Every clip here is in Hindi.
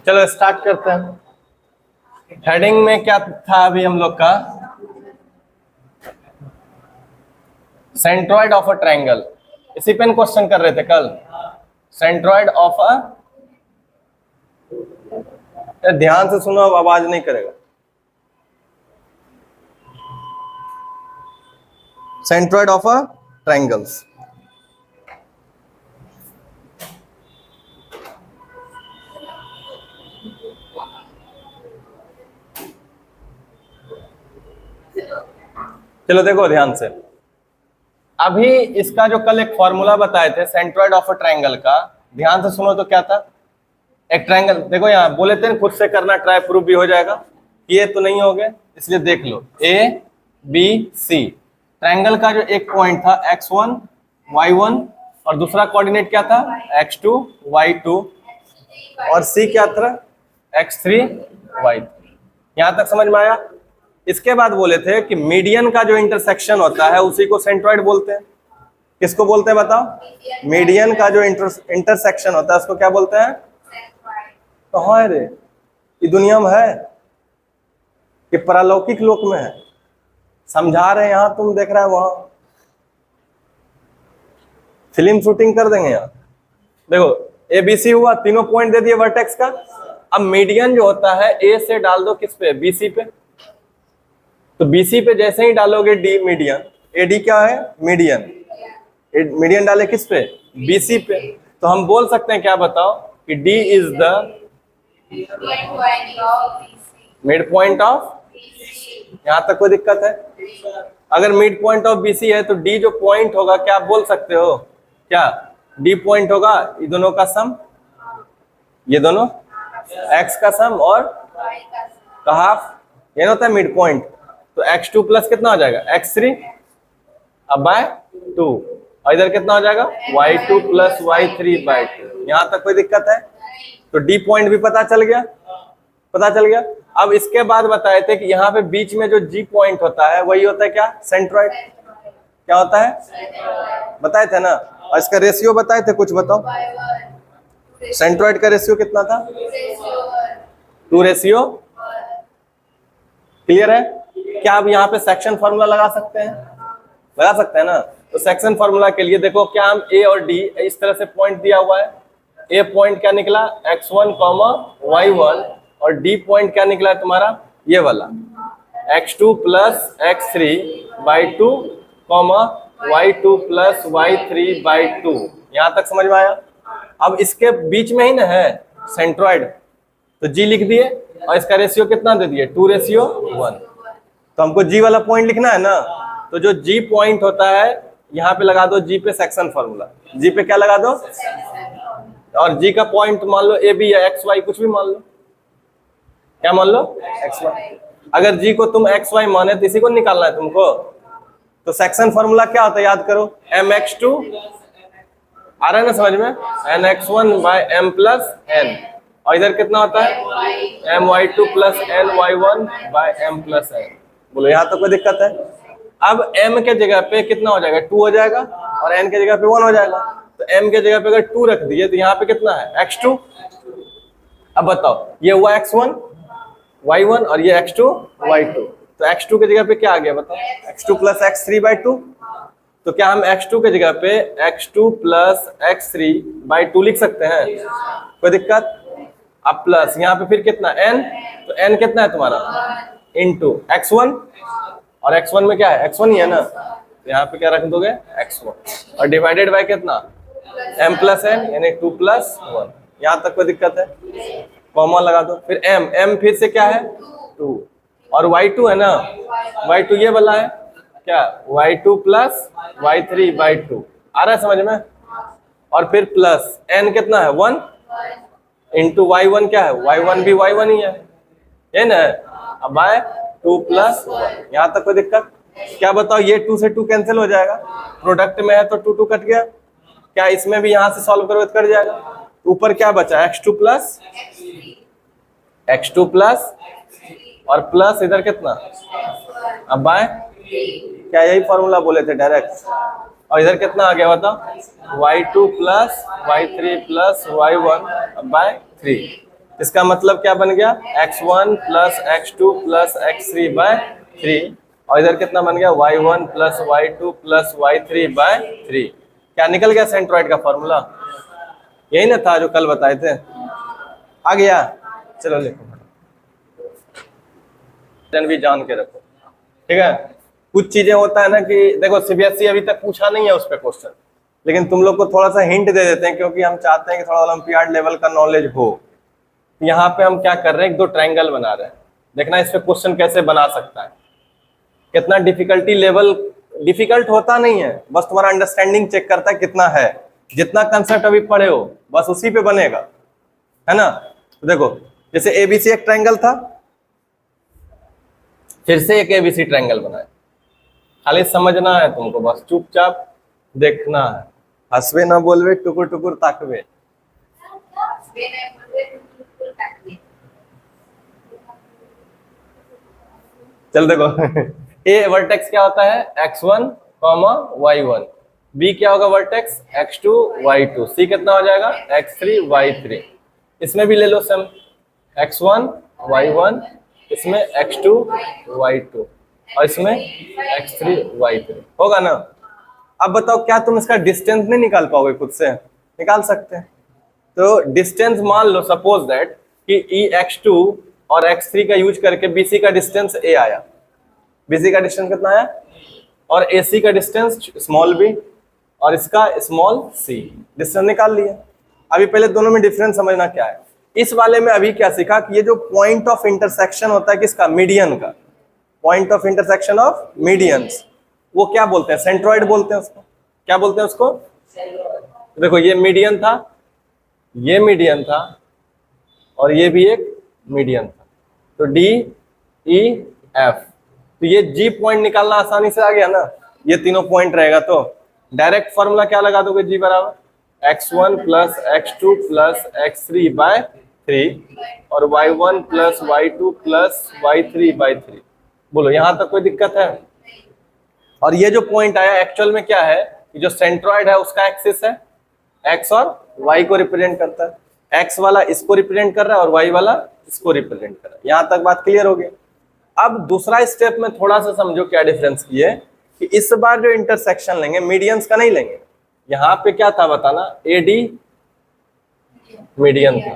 चलो स्टार्ट करते हैं। हेडिंग में क्या था अभी हम लोग का? Centroid of a triangle. इसी पे क्वेश्चन कर रहे थे कल। सेंट्रॉइड ऑफ अ, ध्यान से सुनो, अब आवाज नहीं करेगा। Centroid of a triangles. चलो देखो ध्यान से। अभी इसका जो कल एक फॉर्मूला बताए थे सेंट्रॉइड ऑफ अ ट्रायंगल का, ध्यान से सुनो तो क्या था। एक ट्रायंगल देखो, यहाँ बोले थे खुद से करना, ट्राई प्रूफ भी हो जाएगा। ये तो नहीं हो गए, इसलिए देख लो। ए बी सी ट्रायंगल का जो एक पॉइंट था x1 y1 और दूसरा कोऑर्डिनेट क्या था x2 y2 और c क्या था x3 y3। यहां तक समझ में आया? इसके बाद बोले थे कि मीडियन का जो इंटरसेक्शन होता है उसी को सेंट्रॉइड बोलते हैं। किसको बोलते हैं बताओ? मीडियन का जो इंटरसेक्शन होता है उसको क्या बोलते हैं? तो हाँ रे, ये दुनिया में है कि परलौकिक लोक में है? समझा रहे हैं यहाँ, तुम देख रहा है वहां फिल्म शूटिंग कर देंगे। यहाँ देखो ABC हुआ, तीनों पॉइंट दे दिए वर्टेक्स का। अब मीडियन जो होता है A से डाल दो किस पे? BC पे। तो BC पे जैसे ही डालोगे D मीडियन, AD क्या है? मीडियन। मीडियन डाले किस पे? BC पे। तो हम बोल सकते हैं क्या बताओ कि D is the mid point of. यहां तक कोई दिक्कत है? अगर मिड पॉइंट ऑफ BC है तो D जो पॉइंट होगा, क्या आप बोल सकते हो क्या D पॉइंट होगा ये दोनों का सम, ये दोनों x का सम और का हाफ, ये होता है मिड पॉइंट। तो x2 प्लस कितना हो जाएगा? x3 अब बाय 2, और इधर कितना हो जाएगा? y2 plus y3 bye 2। यहां तक कोई दिक्कत है? तो D पॉइंट भी पता चल गया, पता चल गया। अब इसके बाद बताए थे कि यहाँ पे बीच में जो G पॉइंट होता है वही होता है क्या? सेंट्रॉइड। क्या होता है? बताए थे ना। और इसका रेशियो बताए थे, कुछ बताओ। सेंट्रॉइड का रेशियो कितना था? 2:1। क्लियर है? क्या अब यहाँ पे सेक्शन फॉर्मूला लगा सकते हैं? लगा सकते हैं ना। तो सेक्शन फॉर्मूला के लिए देखो, क्या हम A और D इस तरह से पॉइंट दिया हुआ है। A पॉइंट क्या निकला? x1, y1 और D पॉइंट क्या निकला है तुम्हारा? ये वाला x2 plus x3 by 2, y2 plus y3 by 2। यहां तक समझ में आया? अब इसके बीच में ही ना है सेंट्रॉइड, तो G लिख दिए और इसका रेशियो कितना दे दिए? 2:1। तो हमको G वाला पॉइंट लिखना है ना, तो जो G पॉइंट होता है यहाँ पे लगा दो G पे सेक्शन फॉर्मूला। G पे क्या लगा दो? और G का पॉइंट मान लो AB या XY, कुछ भी मान लो। क्या मान लो? XY। अगर G को तुम XY माने तो इसी को निकालना है तुमको। तो सेक्शन फॉर्मूला क्या होता है याद करो? mx2 आ रहा है ना समझ में? nx1 bye m plus n, और इधर कितना होता है? my2 plus ny1 by m plus n। बोलो यहाँ तो कोई दिक्कत है? अब m के जगह पे कितना हो जाएगा? 2 हो जाएगा, और n के जगह पे 1 हो जाएगा। तो m के जगह पे अगर 2 रख दिए तो यहाँ पे कितना है? x2। अब बताओ, ये हुआ x1 y1 और ये x2 y2। तो x2 के जगह पे क्या आ गया बताओ? x2 plus x3 by 2। तो क्या हम x2 के जगह पे x2 प्लस x3 बाई 2 लिख सकते हैं? कोई दिक्कत? अब प्लस यहाँ पे फिर कितना? n। तो n कितना है तुम्हारा? इंटू x1, और x1 में क्या है? x1 ही है ना, तो यहाँ पे क्या रख दोगे? x1 और डिवाइडेड बाय कितना? m प्लस n, यानी 2 प्लस 1। यहाँ तक कोई दिक्कत है? कॉमा लगा दो। फिर m फिर से क्या है? 2, और y2 है ना, y2 ये वाला है क्या? y2 plus y3 by 2। आ रहा है समझ में? और फिर प्लस n कितना है? 1 इंटू y1 क्या है? y1 भी y1 ही है ना। अब बाय 2 प्लस 1। यहाँ तक कोई दिक्कत? क्या बताओ, ये 2 से 2 कैंसिल हो जाएगा, प्रोडक्ट में है तो 2 कट गया। क्या इसमें भी यहाँ से सॉल्व करोगे तो कट जाएगा? ऊपर क्या बचा? x2 प्लस और प्लस इधर कितना? अब बाय, क्या यही फॉर्मूला बोले थे डायरेक्ट? और इधर कितना आ गया बताओ? y2 plus y3 plus y1 bye 3। इसका मतलब क्या बन गया, x1 plus x2 plus x3 bye 3, और इधर कितना बन गया, y1 plus y2 plus y3 bye 3। क्या निकल गया सेंट्रोइड का फॉर्मूला? यही ना था जो कल बताए थे, आ गया। चलो लिखो, भी जान के रखो, ठीक है। कुछ चीजें होता है ना कि देखो सीबीएसई अभी तक पूछा नहीं है उस पर क्वेश्चन, लेकिन तुम लोग को थोड़ा सा हिंट दे देते हैं क्योंकि हम चाहते हैं कि थोड़ा ओलंपियाड लेवल का नॉलेज हो। यहाँ पे हम क्या कर रहे हैं, एक दो ट्रायंगल बना रहे हैं, देखना इस पे क्वेश्चन कैसे बना सकता है। कितना डिफिकल्टी लेवल, डिफिकल्ट होता नहीं है, बस तुम्हारा अंडरस्टैंडिंग चेक करता है कितना है। जितना कंसेप्ट अभी पढ़े हो बस उसी पे बनेगा, है ना। तो देखो जैसे एबीसी एक ट्रायंगल था, फिर से एक एबीसी ट्रायंगल बनाए, खाली समझना है तुमको, बस चुपचाप देखना है, हंसवे ना बोलवे, टुकुर टुकुर ताकवे। चल देखो ए वर्टेक्स क्या होता है, x1, y1, बी क्या होगा वर्टेक्स, x2, y2, सी कितना हो जाएगा, x3, y3। इसमें भी ले लो सम, x1, y1, इसमें x2, y2, और इसमें x3, y3 होगा ना। अब बताओ क्या तुम इसका डिस्टेंस नहीं निकाल पाओगे खुद से? निकाल सकते हैं। तो डिस्टेंस मान लो सपोज दैट कि ई x2 और x3 का यूज करके BC का डिस्टेंस a आया, BC का डिस्टेंस कितना आया, और AC का डिस्टेंस स्मॉल b और इसका स्मॉल c, डिस्टेंस निकाल लिया। अभी पहले दोनों में डिफरेंस समझना क्या है। इस वाले में अभी क्या सीखा कि ये जो पॉइंट ऑफ इंटरसेक्शन होता है किसका, मीडियन का, point of intersection of medians, वो क्या बोलते हैं, सेंट्रोइड बोलते हैं उसको। क्या बोलते हैं उसको? देखो ये मीडियन था, ये मीडियन था, और ये भी एक मीडियन था, तो D, E, F। तो ये G पॉइंट निकालना आसानी से आ गया ना, ये तीनों पॉइंट रहेगा तो डायरेक्ट फॉर्मूला क्या लगा दोगे, G बराबर x1 plus x2 plus x3 bye 3 और y1 plus y2 plus y3 bye 3। बोलो यहां तक कोई दिक्कत है? और ये जो पॉइंट आया एक्चुअल में क्या है, कि जो सेंट्रॉइड है उसका एक्सिस है, x और y को रिप्रेजेंट करता है, x वाला इसको रिप्रेजेंट कर रहा है और y वाला इसको रिप्रेजेंट कर रहा है। यहां तक बात क्लियर हो गई। अब दूसरा स्टेप में थोड़ा सा समझो क्या डिफरेंस किए, कि इस बार जो इंटरसेक्शन लेंगे मीडियंस का नहीं लेंगे। यहाँ पे क्या था बताना, AD मीडियन था,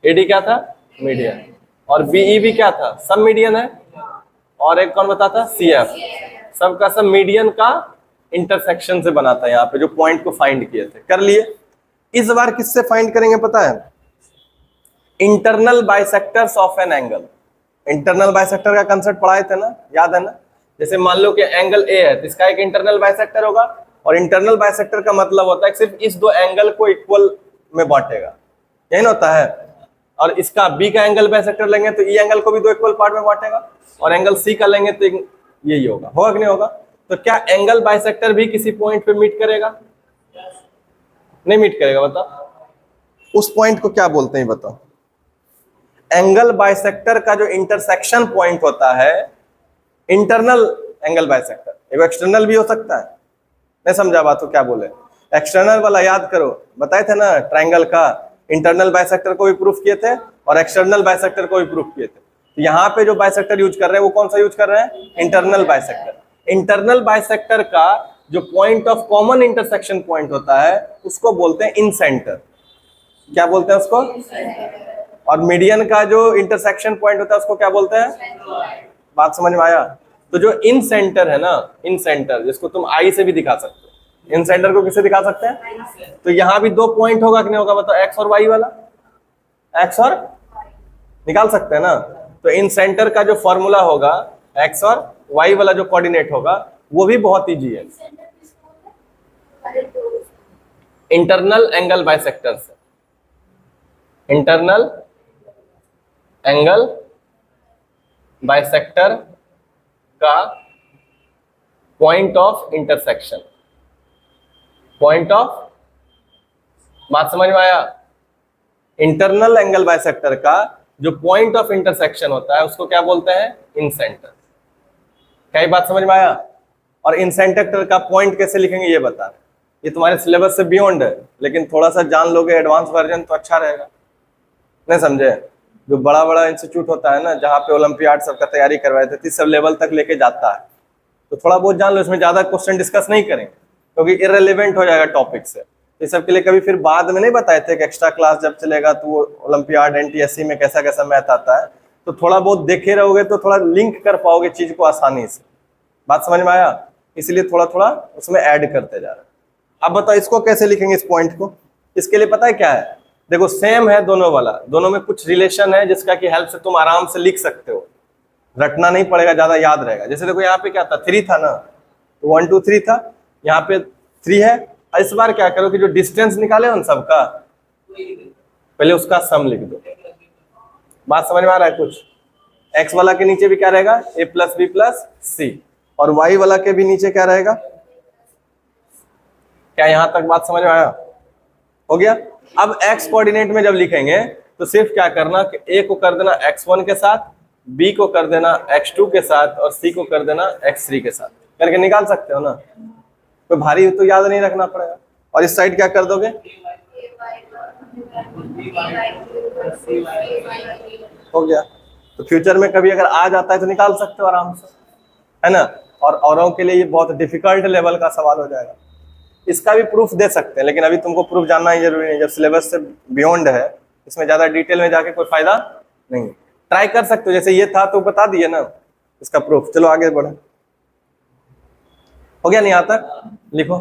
AD क्या था, मीडियन, और BE भी क्या था, सब मीडियन है, और एक कौन बताता, CF, सबका सब मीडियन का इंटरसेक्शन से बना था। यहाँ पे जो पॉइंट को फाइंड किए थे कर लिए। इस बार किससे फाइंड करेंगे पता है, internal bisectors of an angle. Internal bisector का कंसेप्ट पढ़ाए थे ना, याद है ना। जैसे मान लो कि एंगल A है तो इसका एक इंटरनल बाइसेक्टर होगा, और इंटरनल बाइसेक्टर का मतलब होता है कि सिर्फ इस दो एंगल को इक्वल में बांटेगा, यही ना होता है। और इसका B का एंगल बाइसेक्टर लेंगे तो E एंगल को भी दो इक्वल पार्ट में बांटेगा, और एंगल C का लेंगे तो यही होगा कि नहीं होगा। तो क्या एंगल बाइसेक्टर भी किसी पॉइंट पे मीट करेगा? नहीं मीट करेगा, बताओ उस पॉइंट को क्या बोलते हैं बताओ। एंगल बाइसेक्टर का जो इंटरसेक्शन पॉइंट होता है, इंटरनल एंगल बाइसेक्टर, एक एक्सटर्नल भी हो सकता है। नहीं समझा बात तो क्या बोले, एक्सटर्नल वाला याद करो, बताए थे ना ट्रायंगल का इंटरनल बाइसेक्टर को भी प्रूफ किए थे और एक्सटर्नल बाइसेक्टर को भी प्रूफ किए थे। तो यहाँ पे जो बाइसेक्टर यूज कर रहे हैं वो कौन सा यूज कर रहे हैं, इंटरनल बाइसेक्टर। इंटरनल बाइसेक्टर का जो point of common intersection point होता है उसको बोलते हैं इन सेंटर। क्या बोलते हैं उसको? और मीडियन का जो इंटरसेक्शन पॉइंट होता है उसको क्या बोलते हैं? बात समझ में आया? तो जो इन सेंटर है ना, इन सेंटर जिसको तुम आई से भी दिखा सकते हो, इन सेंटर को किससे दिखा सकते हैं? तो यहाँ भी दो पॉइंट होगा कि नहीं होगा बताओ, एक्स और वाई वाला, एक्स और निकाल सकते हैं ना। तो इन सेंटर का जो फॉर्मूला होगा एक्स और वाई वाला जो कोऑर्डिनेट होगा वो भी बहुत इजी है, इंटरनल एंगल बाइसेक्टर से। इंटरनल एंगल बाइसेक्टर का point of intersection, point of, बात समझ में आया? इंटरनल एंगल बाइसेक्टर का जो पॉइंट ऑफ इंटरसेक्शन होता है उसको क्या बोलते हैं? इन सेंटर। क्या ये बात समझ में आया? और इन सेंटर का पॉइंट कैसे लिखेंगे ये बता, ये तुम्हारे सिलेबस से बियॉन्ड है, लेकिन थोड़ा सा जान लोगे एडवांस वर्जन तो अच्छा रहेगा। नहीं समझे? जो बड़ा बड़ा इंस्टीट्यूट होता है ना, जहाँ पे ओलंपियाड सबका तैयारी करवाए थे, सब लेवल तक लेके जाता है, तो थोड़ा बहुत जान लो, इसमें ज्यादा क्वेश्चन डिस्कस नहीं करेंगे क्योंकि इररिलेवेंट हो जाएगा टॉपिक से। इस सब के लिए कभी फिर बाद में नहीं बताए थे कि एक्स्ट्रा क्लास जब चलेगा तो वो ओलंपियाड एनटीएससी में कैसा कैसा मैथ आता है, तो थोड़ा बहुत देखे रहोगे तो थोड़ा लिंक कर पाओगे चीज को आसानी से। बात समझ में आया? इसलिए थोड़ा थोड़ा उसमें ऐड करते जा रहे हैं। अब बताओ इसको कैसे लिखेंगे इस पॉइंट को? इसके लिए पता है क्या है? देखो सेम है दोनों वाला, दोनों में कुछ रिलेशन है जिसका की हेल्प से तुम आराम से लिख सकते हो, रटना नहीं पड़ेगा, ज्यादा याद रहेगा। जैसे देखो यहाँ पे क्या था, 3 था ना, तो 1 2 3 था, यहाँ पे 3 है। इस बार क्या करो कि जो डिस्टेंस निकाले उन सबका पहले उसका सम लिख दो। बात समझ में आ रहा है? कुछ x वाला के नीचे भी क्या रहेगा, a प्लस बी प्लस सी, और y वाला के भी नीचे क्या रहेगा? क्या यहां तक बात समझ में आया? हो गया। अब x कोऑर्डिनेट में जब लिखेंगे तो सिर्फ क्या करना कि a को कर देना x1 के साथ, b को कर देना x2 के साथ, और c को कर देना x3 के साथ, करके निकाल सकते हो ना। कोई भारी तो याद नहीं रखना पड़ेगा। और इस साइड क्या कर दोगे? हो गया। तो फ्यूचर में कभी अगर आ जाता है तो निकाल सकते हो आराम से, है ना। और औरों के लिए ये बहुत डिफिकल्ट लेवल का सवाल हो जाएगा। इसका भी प्रूफ दे सकते हैं, लेकिन अभी तुमको प्रूफ जानना ही जरूरी नहीं, जब सिलेबस से बियॉन्ड है, इसमें ज्यादा डिटेल में जाके कोई फायदा नहीं। ट्राई कर सकते हो, जैसे ये था तो बता दिए ना इसका प्रूफ। चलो आगे बढ़े। हो गया नहीं? यहाँ तक लिखो।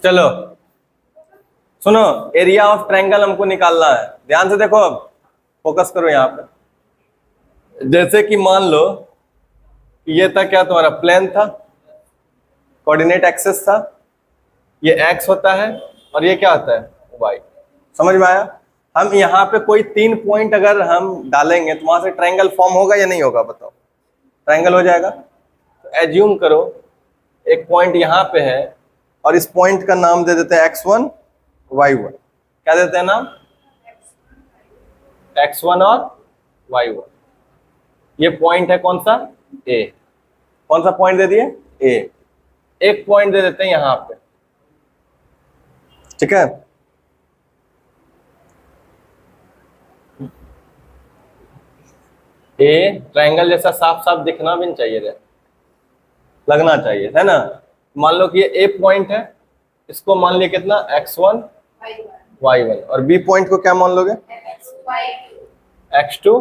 चलो सुनो, एरिया ऑफ ट्रायंगल हमको निकालना है। ध्यान से देखो, अब फोकस करो यहाँ पे। जैसे कि मान लो ये था क्या, तुम्हारा प्लेन था, कोऑर्डिनेट एक्सिस था, ये x होता है और ये क्या होता है, y। समझ में आया? हम यहाँ पे कोई 3 पॉइंट अगर हम डालेंगे तो वहां से ट्रायंगल फॉर्म होगा या नहीं होगा? बताओ। ट्रायंगल हो जाएगा। तो एज्यूम करो एक पॉइंट यहाँ पे है और इस पॉइंट का नाम दे देते हैं x1 y1। क्या देते हैं नाम? x1 और y1। ये पॉइंट है कौन सा? a। कौन सा पॉइंट दे दिए? a। एक पॉइंट दे देते हैं यहाँ पे, ठीक है। ए ट्रायंगल जैसा साफ साफ दिखना भी नहीं चाहिए, लगना चाहिए, है ना। मान लो कि ये ए पॉइंट है, इसको मान लिया कितना, x1 y1, और बी पॉइंट को क्या मान लोगे? x2,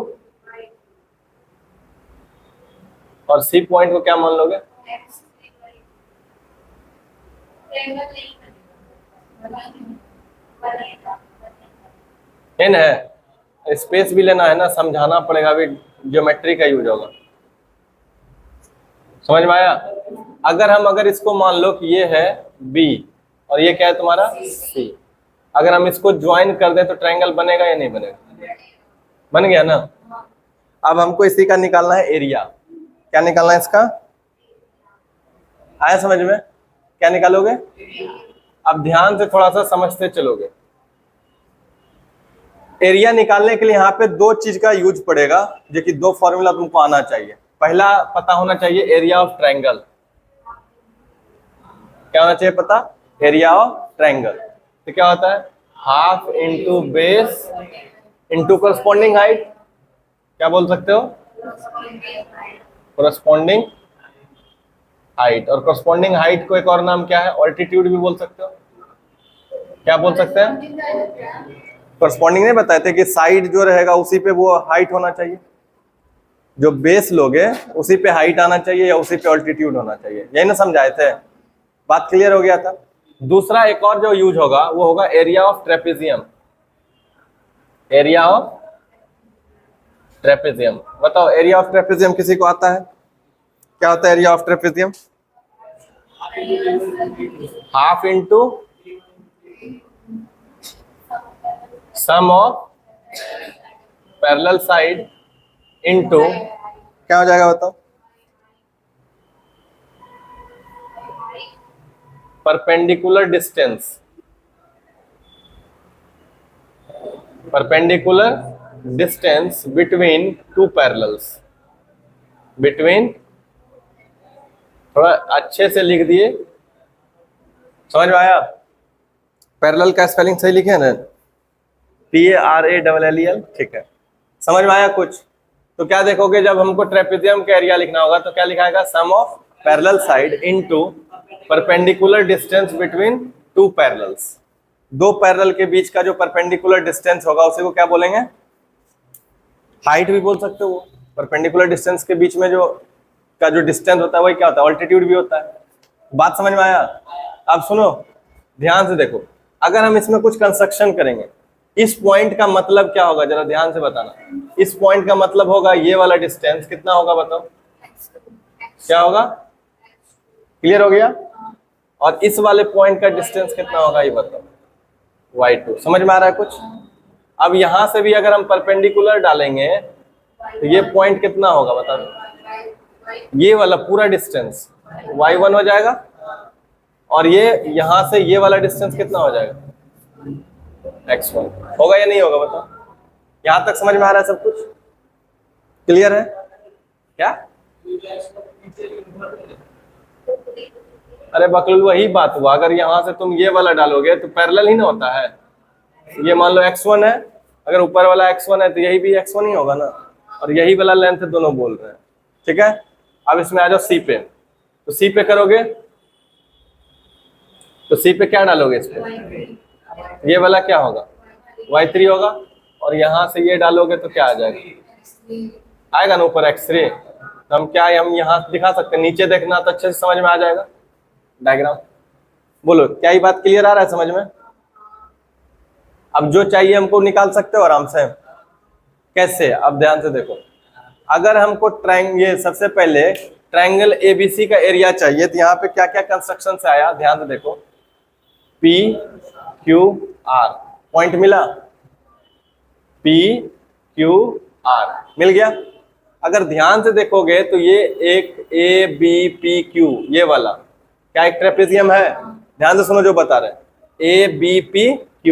और सी पॉइंट को क्या मान लोगे? एन है। स्पेस भी लेना है ना, समझाना पड़ेगा, अभी ज्योमेट्री का यूज होगा। समझ में आया? अगर इसको मान लो कि ये है B और ये क्या है तुम्हारा C, अगर हम इसको ज्वाइन कर दें तो ट्रायंगल बनेगा या नहीं बनेगा? बन गया ना। अब हमको इसी का निकालना है एरिया। क्या निकालना है इसका? आया समझ में? क्या निकालोगे? अब ध्यान से थोड़ा सा समझते चलोगे। एरिया निकालने के लिए यहाँ पे 2 चीज का यूज पड़ेगा, जो कि 2 फॉर्मूला तुमको आना चाहिए। पहला पता होना चाहिए एरिया ऑफ ट्रायंगल। क्या होना चाहिए पता? Area of triangle. तो क्या होता है? Half into base into corresponding height. क्या बोल सकते हो? Corresponding height. और करस्पॉन्डिंग हाइट को एक और नाम क्या है? ऑल्टीट्यूड भी बोल सकते हो। क्या बोल सकते हैं? करस्पॉन्डिंग नहीं बताए थे कि साइड जो रहेगा उसी पे वो हाइट होना चाहिए, जो बेस लोगे उसी पे हाइट आना चाहिए या उसी पे ऑल्टीट्यूड होना चाहिए। यही ना समझाए थे? बात क्लियर हो गया था? दूसरा एक और जो यूज होगा वो होगा area of trapezium. Area of trapezium. बताओ एरिया ऑफ ट्रेपेजियम किसी को आता है? क्या होता है area of trapezium? Half into sum of parallel side into क्या हो जाएगा बताओ? Perpendicular distance. Perpendicular distance between 2 parallels. Between, थोड़ा अच्छे से लिख दिए, समझ में आया? पैरेलल का स्पेलिंग सही लिखे है ना, PARALLEL, ठीक है। समझ में आया कुछ? तो क्या देखोगे, जब हमको ट्रेपेजियम का एरिया लिखना होगा तो क्या लिखाएगा, sum of parallel side into perpendicular distance between two parallels. दो पैरेलल के बीच का जो परपेंडिकुलर डिस्टेंस होगा उसी को क्या बोलेंगे, हाइट भी बोल सकते हो। परपेंडिकुलर डिस्टेंस के बीच में जो डिस्टेंस होता है वही क्या होता है, ऑल्टीट्यूड भी होता है। बात समझ में आया? अब सुनो ध्यान से देखो, अगर हम इसमें कुछ कंस्ट्रक्शन करेंगे, इस पॉइंट का मतलब क्या होगा, जरा ध्यान से बताना। इस पॉइंट का मतलब होगा ये वाला डिस्टेंस कितना होगा, बताओ क्या होगा, क्लियर हो गया? और इस वाले पॉइंट का डिस्टेंस कितना होगा ये बताओ, y2। समझ में आ रहा है कुछ? अब यहां से भी अगर हम परपेंडिकुलर डालेंगे तो ये पॉइंट कितना होगा बता दो, ये वाला पूरा डिस्टेंस y1 हो जाएगा, और ये यहां से ये वाला डिस्टेंस कितना हो जाएगा, x1 होगा या नहीं होगा बताओ? यहां तक समझ में आ रहा है सब कुछ, क्लियर है क्या? अरे बकलू वही बात हुआ, अगर यहां से तुम ये वाला डालोगे तो पैरेलल ही ना होता है। ये मान लो x1 है, अगर ऊपर वाला x1 है तो यही भी x1 ही होगा ना, और यही वाला लेंथ दोनों बोल रहे हैं, ठीक है। अब इसमें आ जाओ C पे, तो C पे करोगे तो C पे क्या डालोगे, इस पे ये वाला क्या होगा, y3 होगा, और यहां से ये डालोगे तो क्या आ जाएगा, आएगा ना ऊपर x3। तो हम क्या हम यहाँ दिखा सकते हैं, नीचे देखना तो अच्छे से समझ में आ जाएगा डायग्राम। बोलो क्या ये बात क्लियर आ रहा है समझ में? अब जो चाहिए हमको निकाल सकते हो आराम से। कैसे, अब ध्यान से देखो, अगर हमको ये सबसे पहले ट्रायंगल ABC का एरिया चाहिए तो यहाँ पे क्या क्या कंस्ट्रक्शन से आया, ध्यान से देखो, PQR पॉइंट मिला, PQR मिल गया। अगर ध्यान से देखोगे तो ये एक ABPQ ये वाला क्या एक ट्रेपेजियम है, ध्यान से सुनो जो बता रहे, ABPQ,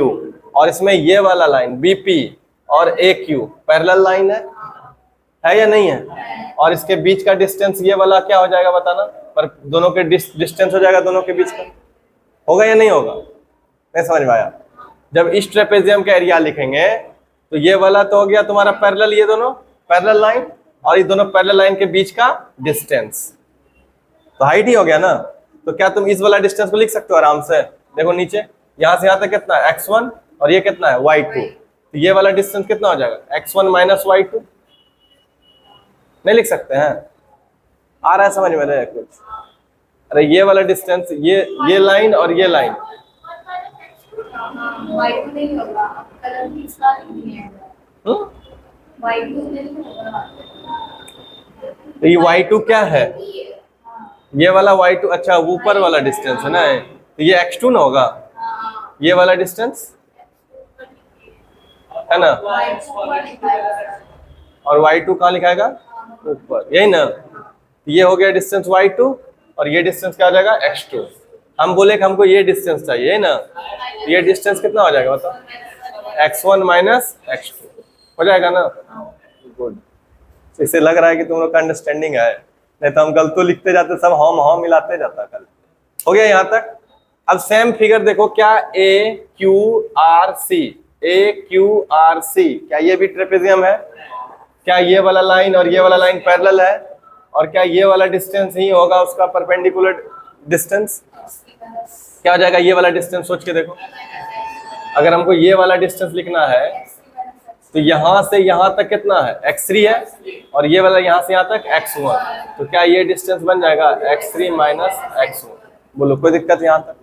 और इसमें ये वाला लाइन BP और AQ पैरेलल लाइन है या नहीं है? और इसके बीच का डिस्टेंस ये वाला क्या हो जाएगा बताना, पर दोनों के डिस्टेंस हो जाएगा, दोनों के बीच का होगा या नहीं होगा? नहीं समझ में आया? जब इस ट्रेपेजियम का एरिया लिखेंगे तो ये वाला तो हो गया तुम्हारा पैरेलल, ये दोनों पैरेलल लाइन, और ये दोनों पैरेलल लाइन के बीच का डिस्टेंस तो हाइट ही हो गया ना। तो क्या तुम इस वाला डिस्टेंस को लिख सकते हो आराम से, देखो नीचे यहां से यहां तक कितना है x1, और ये कितना है y2, तो ये वाला डिस्टेंस कितना हो जाएगा, x1 माइनस y2। नहीं लिख सकते हैं? आ रहा है समझ में रहे कुछ? अरे ये वाला डिस्टेंस, ये लाइन और ये लाइन, तो ये y2 क्या है, ये वाला y2, अच्छा ऊपर वाला डिस्टेंस है ना, तो ये x2 ना होगा, ये वाला डिस्टेंस है ना, और y2 कहाँ लिखाएगा, ऊपर, यही ना। ये हो गया डिस्टेंस y2, और ये डिस्टेंस क्या हो जाएगा, x2। हम बोले कि हमको ये डिस्टेंस चाहिए है ना, ये डिस्टेंस कितना हो जाएगा बताओ, x1 माइनस x2 हो जाएगा ना। गुड, इससे लग रहा है कि तुम लोग का अंडरस्टैंडिंग है, नहीं तो हम गलत तो लिखते जाते, सब हम मिलाते जाता कल। हो गया यहाँ तक? अब सेम फिगर देखो, क्या AQRC क्या ये भी ट्रेपेजियम है? क्या ये वाला लाइन और ये वाला लाइन पैरेलल है? और क्या ये वाला डिस्टेंस ही होगा उसका परपेंडिकुलर डिस्टेंस? क्या हो जाएगा ये वाला डिस्टेंस, सोच के देखो। अगर हमको ये वाला डिस्टेंस लिखना है तो यहाँ से यहाँ तक कितना है, x3 है, और ये वाला यहाँ से यहाँ तक x1, तो क्या ये डिस्टेंस बन जाएगा x3 माइनस x1। बोलो कोई दिक्कत यहाँ तक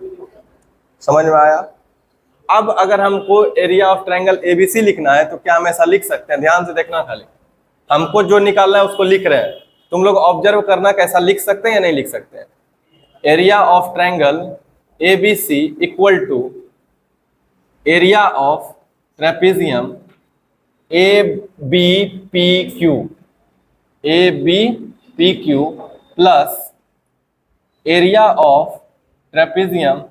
समझ में आया? अब अगर हमको एरिया ऑफ ट्रायंगल ABC लिखना है तो क्या हम ऐसा लिख सकते हैं? ध्यान से देखना, खाली हमको जो निकालना है उसको लिख रहे हैं, तुम लोग ऑब्जर्व करना कैसा लिख सकते हैं या नहीं लिख सकते हैं। Area of triangle ABC equal to area of trapezium ABPQ plus area of trapezium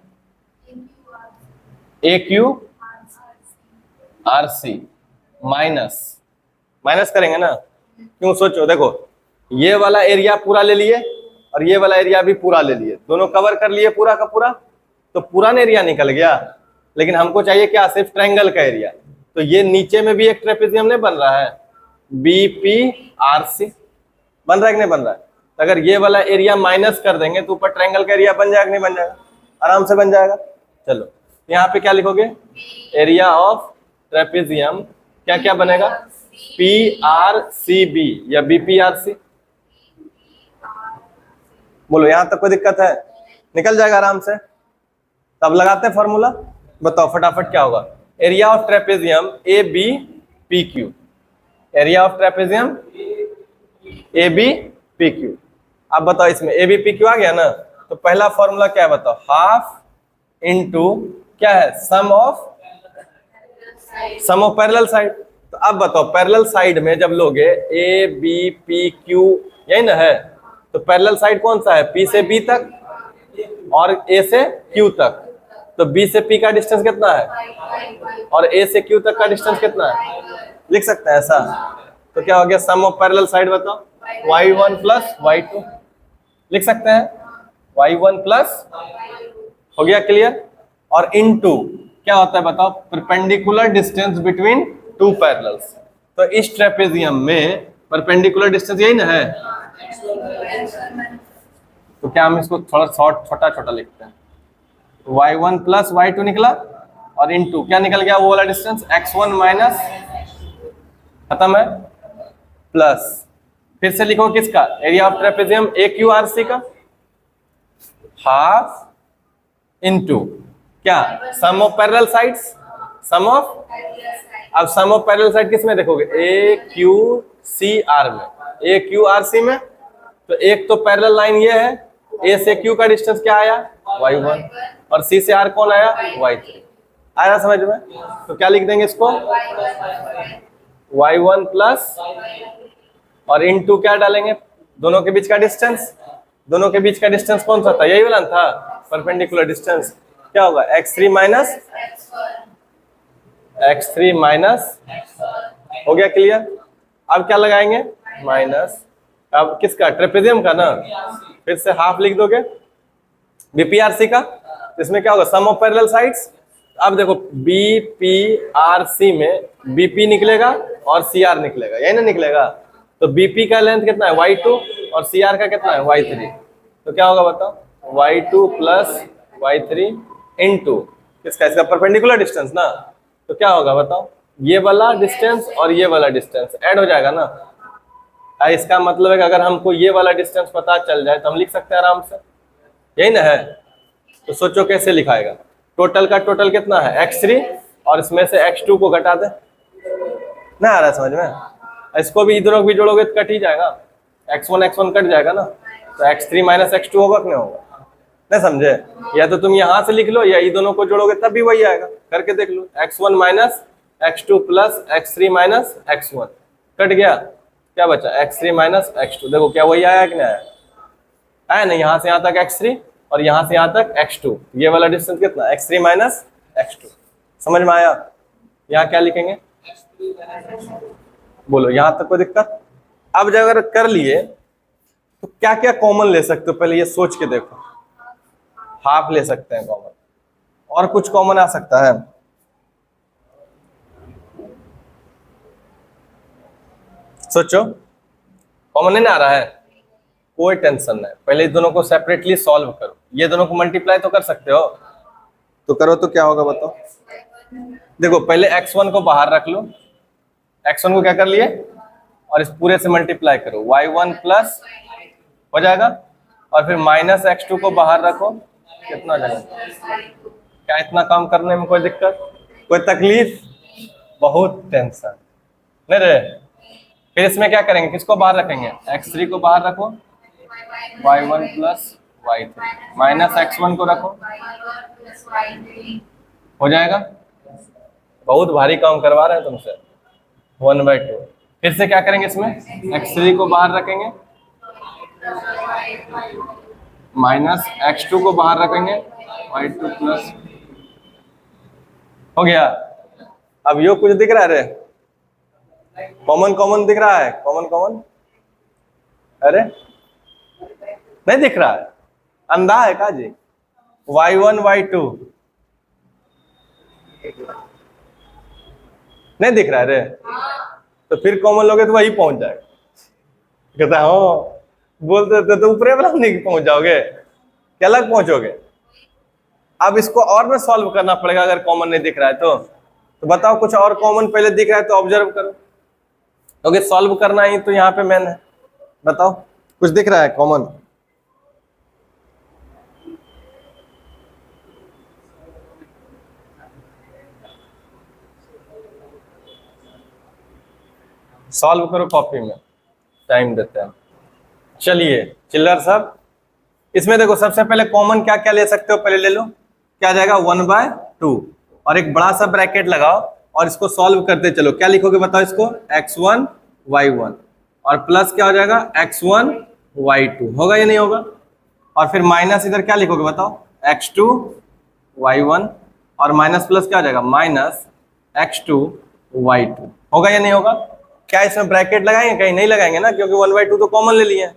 AQRC minus करेंगे ना, क्यों सोचो, देखो ये वाला एरिया पूरा ले लिए और ये वाला एरिया भी पूरा ले लिए, दोनों कवर कर लिए पूरा का पूरा, तो पूरा एरिया निकल गया, लेकिन हमको चाहिए क्या, सिर्फ ट्रायंगल का एरिया। तो ये नीचे में भी एक ट्रेपेजियम नहीं बन रहा है, BPRC बन रहा है कि नहीं बन रहा है? तो अगर ये वाला एरिया माइनस कर देंगे तो ऊपर ट्रायंगल का एरिया बन जाएगा नहीं बन जाएगा? आराम से बन जाएगा। चलो यहाँ पे क्या लिखोगे, एरिया ऑफ ट्रेपेजियम क्या क्या बनेगा, PRCB या BPRC। बोलो यहां तक कोई दिक्कत है? निकल जाएगा आराम से। तब लगाते हैं फॉर्मूला, बताओ फटाफट क्या होगा। Area of trapezium ABPQ, area of trapezium ABPQ। अब बताओ इसमें ABPQ आ गया ना, तो पहला फॉर्मूला क्या है बताओ, हाफ इनटू क्या है, सम ऑफ पैरेलल साइड। तो अब बताओ पैरेलल साइड में जब लोगे ABPQ यही ना है, तो पैरेलल साइड कौन सा है, P से B तक और A से Q तक। तो B से P का डिस्टेंस कितना है और A से Q तक का डिस्टेंस कितना है, लिख सकते हैं ऐसा। तो क्या हो गया, सम ऑफ पैरेलल साइड बताओ, y1 प्लस y2 लिख सकते हैं, y1 प्लस, हो गया क्लियर। और इनटू क्या होता है बताओ, perpendicular distance between two parallels. तो इस ट्रेपेजियम में परपेंडिकुलर डिस्टेंस यही ना है, तो क्या हम इसको थोड़ा छोटा छोटा लिखते हैं, y1 प्लस y2 निकला और इनटू क्या निकल गया, वो वाला डिस्टेंस x1 माइनस, खत्म है, प्लस फिर से लिखो किसका, एरिया ऑफ ट्रेपेजियम AQRC का, हाफ इनटू क्या, sum of parallel sides, sum of, अब सम ऑफ पैरेलल साइड किस में देखोगे, AQCR में, AQRC में। तो एक तो पैरेलल लाइन ये है, A से Q का डिस्टेंस क्या आया, y1, और C से R कौन आया, y3। आया समझ में? तो क्या लिख देंगे इसको, y1 प्लस और इनटू क्या डालेंगे, दोनों के बीच का डिस्टेंस, दोनों के बीच का डिस्टेंस कौन सा था, यही वाला था परपेंडिकुलर डिस्टेंस, क्या होगा x3 माइनस, हो गया क्लियर। अब क्या लगाएंगे, माइनस, अब किसका, ट्रेपेजियम का ना, फिर से हाफ लिख दोगे BPRC का, इसमें क्या होगा, सम ऑफ पैरेलल साइड्स। अब देखो BPRC में BP निकलेगा और CR निकलेगा, यही ना निकलेगा। तो BP का लेंथ कितना है, y2, और CR का कितना है, y3। तो क्या होगा बताओ, y2 प्लस y3 इनटू किसका, इसका परपेंडिकुलर डिस्टेंस ना। तो क्या होगा बताओ, ये वाला डिस्टेंस और ये वाला डिस्टेंस ऐड हो जाएगा ना। इसका मतलब है कि अगर हमको ये वाला डिस्टेंस पता चल जाए तो हम लिख सकते हैं आराम से, यही ना है। तो सोचो कैसे लिखाएगा, टोटल का टोटल कितना है x3, और इसमें से x2 को घटा दे, ना आ रहा है समझ में? इसको भी इधरों भी जोड़ोगे तो कट ही जाएगा, x1 कट जाएगा ना, तो x3 माइनस x2 होगा कि नहीं होगा, नहीं समझे? या तो तुम यहाँ से लिख लो या ये दोनों को जोड़ोगे तब भी वही आएगा, करके देख लो, x1 minus x2 plus x3 minus x1 cut गया, क्या बचा, x3 माइनस x2। देखो क्या वही आया कि नहीं आया, आया नहीं, यहाँ से यहाँ तक x3 और यहाँ से यहाँ तक x2, ये वाला डिस्टेंस कितना, x3 माइनस x2। समझ में आया? यहाँ क्या लिखेंगे, बोलो यहाँ तक कोई दिक्कत? अब जब अगर कर लिए तो क्या क्या कॉमन ले सकते हो, पहले ये सोच के देखो। हाफ ले सकते हैं कॉमन, और कुछ कॉमन आ सकता है, सोचो। कॉमन नहीं आ रहा है, कोई टेंशन नहीं, पहले इस दोनों को सेपरेटली सॉल्व करो। ये दोनों को मल्टीप्लाई तो कर सकते हो, तो करो तो क्या होगा बताओ। देखो पहले x1 को बाहर रख लो, x1 को क्या कर लिए, और इस पूरे से मल्टीप्लाई करो, y1 प्लस हो जाएगा, और फिर माइनस x2 को बाहर रखो, कितना जाएगा? क्या इतना काम करने में कोई दिक्कत, कोई तकलीफ? बहुत टेंशन नहीं रे। फिर इसमें क्या करेंगे, किसको बाहर रखेंगे, x3 को बाहर रखो, y1 plus y3 minus x1 को रखो, हो जाएगा। बहुत भारी काम करवा रहे हैं तुमसे, 1/2। फिर से क्या करेंगे, इसमें x3 को बाहर रखेंगे, माइनस x2 को बाहर रखेंगे, y2 प्लस, हो गया। अब यो कुछ दिख रहा है रे, कॉमन दिख रहा है, कॉमन, अरे नहीं दिख रहा है, अंधा है का जी? y1 y2 नहीं दिख रहा है रे, तो फिर कॉमन लोगे तो वही पहुंच जाएगा। कहता है हाँ, बोलते तो ऊपरे वाला नहीं पहुंच जाओगे, क्या अलग पहुंचोगे। अब इसको और में सॉल्व करना पड़ेगा अगर कॉमन नहीं दिख रहा है तो बताओ कुछ और कॉमन पहले दिख रहा है तो ऑब्जर्व करो, क्योंकि सॉल्व करना ही तो यहाँ पे मेन है। बताओ कुछ दिख रहा है कॉमन? सॉल्व करो कॉपी में, टाइम देते हैं। चलिए चिल्लर सब, इसमें देखो सबसे पहले कॉमन क्या क्या ले सकते हो पहले ले लो। क्या आ जाएगा 1/2 और एक बड़ा सा ब्रैकेट लगाओ और इसको सॉल्व करते चलो। क्या लिखोगे बताओ इसको, x1 y1 और प्लस क्या हो जाएगा x1 y2, होगा या नहीं होगा। और फिर माइनस इधर क्या लिखोगे बताओ, x2 y1 और माइनस प्लस क्या हो जाएगा माइनस x2 y2, होगा या नहीं होगा। क्या इसमें ब्रैकेट लगाएंगे, कहीं नहीं लगाएंगे ना, क्योंकि 1/2 तो कॉमन ले लिए हैं,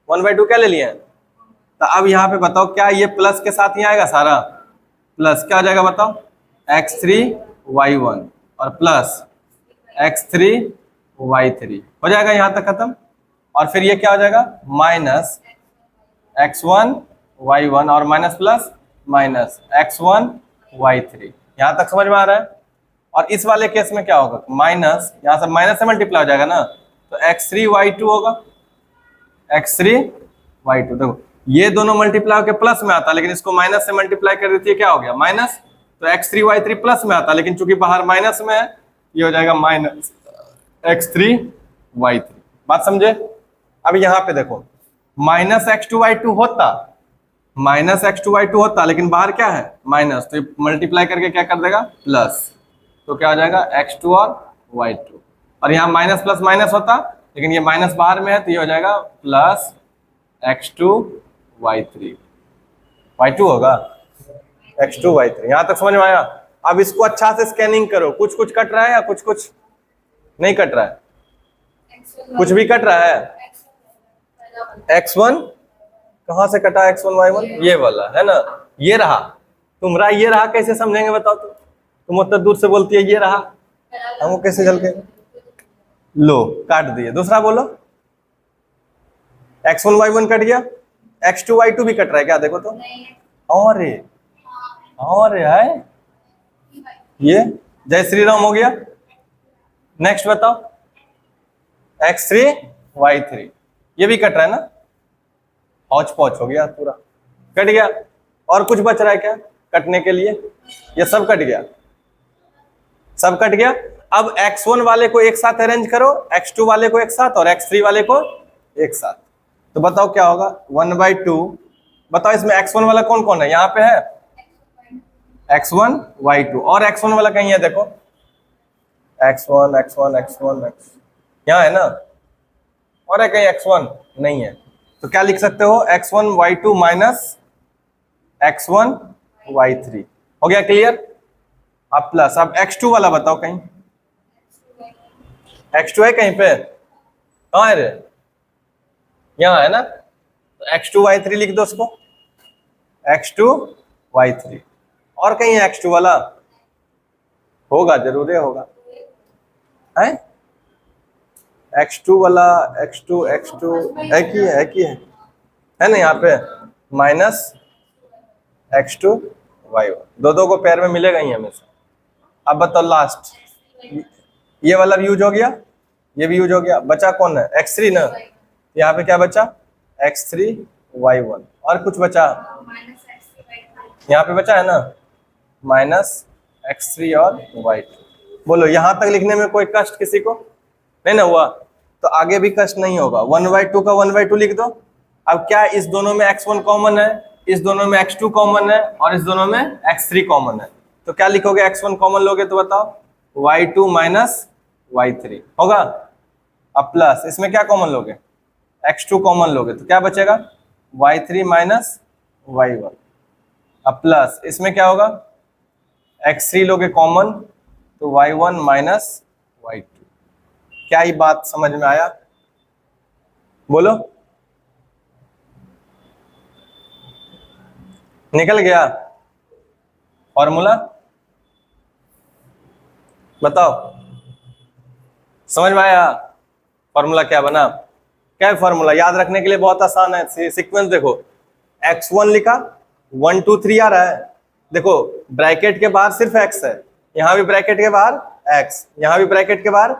1/2 क्या ले लिए हैं। तो अब यहाँ पे बताओ क्या ये प्लस के साथ ही आएगा सारा, प्लस क्या हो जाएगा बताओ x3 y1 और प्लस x3 y3, हो जाएगा यहाँ तक खत्म। और फिर ये क्या हो जाएगा माइनस x1 y1 और minus plus minus x1 y3, यहाँ तक समझ में आ रहा है। और इस वाले केस में क्या होगा, माइनस यहाँ से माइनस से मल्टीप्लाई हो जाएगा ना, तो x3 y2 होगा, x3 y2। देखो ये दोनों मल्टीप्लाई होकर प्लस में आता, लेकिन इसको माइनस से मल्टीप्लाई कर देती है, क्या हो गया माइनस। तो x3 y3 प्लस में आता, लेकिन चूंकि बाहर माइनस में है, ये हो जाएगा माइनस x3 y3। बात समझे। अब यहाँ पे देखो माइनस x2 y2 होता, माइनस x2 y2 होता, लेकिन बाहर क्या है माइनस, तो मल्टीप्लाई करके क्या कर देगा प्लस, तो क्या हो जाएगा x2 और y2। और यहाँ माइनस प्लस माइनस होता, लेकिन ये माइनस बाहर में है, तो ये हो जाएगा प्लस x2 y3, y2 होगा x2 y3। यहाँ तक समझ में आया। अब इसको अच्छा से स्कैनिंग करो, कुछ कुछ कट रहा है या कुछ कुछ नहीं कट रहा है, कुछ भी कट रहा है। x1 कहाँ से कटा, x1 y1 ये वाला है ना, ये रहा। तुम्हारा ये रहा कैसे समझेंगे बताओ, तुम उतना दूर से बोलती है ये रहा, हमको कैसे झलके। लो काट दिए, दूसरा बोलो x1 y1 कट गया, x2 y2 भी कट रहा है क्या, देखो तो। और है ये जय श्री राम हो गया। नेक्स्ट बताओ x3 y3, ये भी कट रहा है ना, हौच पौच हो गया पूरा, कट गया। और कुछ बच रहा है क्या कटने के लिए, ये सब कट गया, सब कट गया। अब x1 वाले को एक साथ अरेंज करो, x2 वाले को एक साथ और x3 वाले को एक साथ, तो बताओ क्या होगा 1/2। बताओ इसमें x1 वाला कौन कौन है, यहाँ पे है x1 y2 और x1 वाला कहीं है, देखो x1 x1 x1 x, यहाँ है ना, और है कहीं x1 नहीं है, तो क्या लिख सकते हो x1 y2 minus x1 y3, हो गया क्लियर। अब प्लस, अब x2 वाला बताओ कहीं, x2 है कहीं पे, कहाँ है रे, यहाँ है ना, तो x2 y3 लिख दो उसको, x2 y3। और कहीं है x2 वाला, होगा जरूर होगा, है x2 वाला, x2 एक ही है ना यहाँ पे, माइनस x2 y1, दो को पैर में मिलेगा ही हमेशा। अब बताओ लास्ट, ये वाला भी यूज हो गया, ये भी यूज हो गया, बचा कौन है x3 ना, यहाँ पे क्या बचा x3 y1 और कुछ बचा, यहाँ पे बचा है ना माइनस x3 और y2। बोलो यहाँ तक लिखने में कोई कष्ट किसी को नहीं ना हुआ, तो आगे भी कष्ट नहीं होगा। 1/2 का 1/2 लिख दो। अब क्या इस दोनों में x1 कॉमन है, इस दोनों में x2 कॉमन है और इस दोनों में x3 कॉमन है, तो क्या लिखोगे, x1 कॉमन लोगे तो बताओ y2 माइनस y3 होगा। अब प्लस इसमें क्या कॉमन लोगे, x2 कॉमन लोगे तो क्या बचेगा y3 माइनस y1। अब प्लस इसमें क्या होगा, x3 लोगे कॉमन तो y1 माइनस y2। क्या ये बात समझ में आया, बोलो। निकल गया फॉर्मूला? बताओ, समझ में आया फॉर्मूला क्या बना? क्या है फॉर्मूला? याद रखने के लिए बहुत आसान है। सीक्वेंस देखो, x1 लिखा, 1 2 3 आ रहा है। देखो ब्रैकेट के बाहर सिर्फ x है, यहाँ भी ब्रैकेट के बाहर x, यहाँ भी ब्रैकेट के बाहर,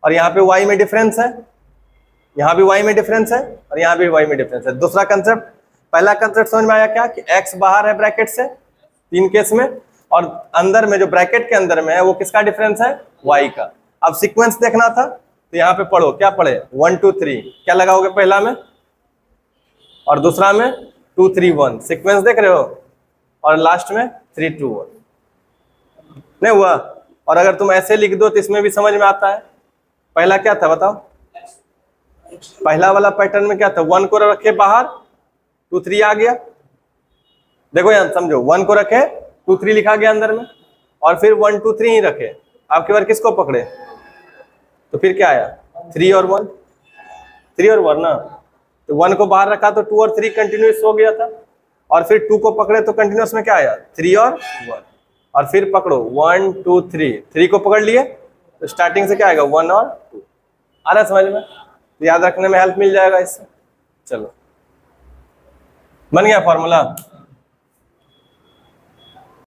और यहाँ पे y में डिफरेंस है, यहाँ भी y में डिफरेंस है, और यहाँ भी y में डिफरेंस है। दूसरा कंसेप्ट, पहला कंसेप्ट समझ में आया क्या कि x बाहर है ब्रैकेट से, तीन केस में, और अंदर में जो ब्रैकेट के अंदर में है वो किसका डिफरेंस है? y का। अब सीक्वेंस देखना था तो यहाँ पे पढ़ो, क्या पढ़े? 1 2 3, क्या लगाओगे पहला में और दूसरा में? 2 3 1, सीक्वेंस देख रहे हो, और लास्ट में 3 2 1। नहीं हुआ? और अगर तुम ऐसे लिख दो तो इसमें भी समझ में आता है। पहला क्या था बताओ? पहला वाला पैटर्न में क्या था? 1 को रखे बाहर, 2 3 आ गया। देखो यहाँ समझो, 1 को रखे, 2 3 लिखा गया अंदर में, और फिर 1 2 3 ही रखे। आपके बार किसको पकड़े? तो फिर क्या आया? 3 और 1, 3 और 1 ना। तो 1 को बाहर रखा तो 2 और 3 कंटिन्यूस हो गया था, और फिर 2 को पकड़े तो कंटिन्यूस में क्या आया? 3 और 1, और फिर पकड़ो 1 2 3, 3 को पकड़ लिए तो स्टार्टिंग से क्या आएगा? 1 और 2। आ रहा समझ में? तो याद रखने में हेल्प मिल जाएगा इससे। चलो, बन गया फॉर्मूला।